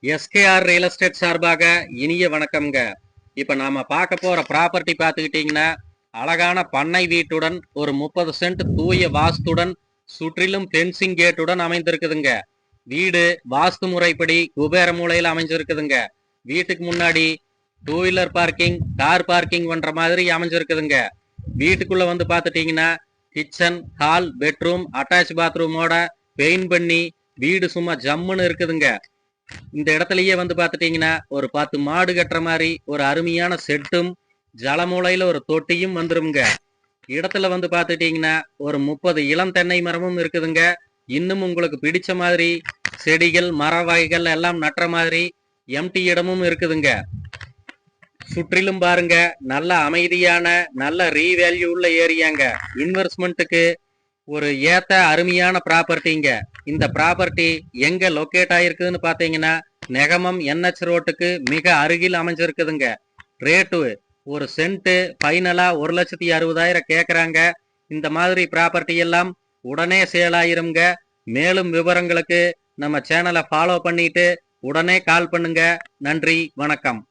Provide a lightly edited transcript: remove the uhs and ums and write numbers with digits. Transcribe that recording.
SKR real estate சார்பாக இனிய வணக்கம்ங்க. இப்ப நாம பார்க்க போற ப்ராப்பர்ட்டி பார்த்துக்கிட்டீங்கன்னா, அழகான பண்ணை வீட்டுடன் ஒரு 30 சென்ட் தூய வாஸ்துடன் சுற்றிலும் பென்சிங் கேட்டுடன் அமைந்திருக்குதுங்க. வீடு வாஸ்து முறைப்படி குபேர மூலையில் அமைஞ்சிருக்குதுங்க. வீட்டுக்கு முன்னாடி 2 வீலர் பார்க்கிங், கார் பார்க்கிங் பண்ற மாதிரி அமைஞ்சிருக்குதுங்க. வீட்டுக்குள்ள வந்து பார்த்துட்டீங்கன்னா கிச்சன், ஹால், பெட்ரூம், அட்டாச் பாத்ரூமோட பெயிண்ட் பண்ணி வீடு சும்மா ஜம்முன்னு இருக்குதுங்க. இந்த இடத்துலயே வந்து பாத்துட்டீங்கன்னா ஒரு 10 மாடு கட்டுற மாதிரி ஒரு அருமையான செட்டும் ஜலமூலையில ஒரு தொட்டியும் வந்துருங்க. இடத்துல வந்து பாத்துட்டீங்கன்னா ஒரு 30 இளம் தென்னை மரமும் இருக்குதுங்க. இன்னும் உங்களுக்கு பிடிச்ச மாதிரி செடிகள் மர வகைகள் எல்லாம் நட்டுற மாதிரி எம்டி இடமும் இருக்குதுங்க. சுற்றிலும் பாருங்க, நல்ல அமைதியான நல்ல ரீவேல்யூ உள்ள ஏரியாங்க. இன்வெஸ்ட்மெண்ட்டுக்கு ஒரு ஏத்த அருமையான ப்ராப்பர்ட்டிங்க. இந்த ப்ராப்பர்ட்டி எங்க லொக்கேட் ஆயிருக்குதுன்னு பாத்தீங்கன்னா நெகமம் NH ரோட்டுக்கு மிக அருகில் அமைஞ்சிருக்குதுங்க. ரேட்டு ஒரு சென்ட் ஃபைனலா 1,60,60,000 கேக்குறாங்க. இந்த மாதிரி ப்ராப்பர்ட்டி எல்லாம் உடனே சேல் ஆயிருங்க. மேலும் விவரங்களுக்கு நம்ம சேனலை ஃபாலோ பண்ணிட்டு உடனே கால் பண்ணுங்க. நன்றி, வணக்கம்.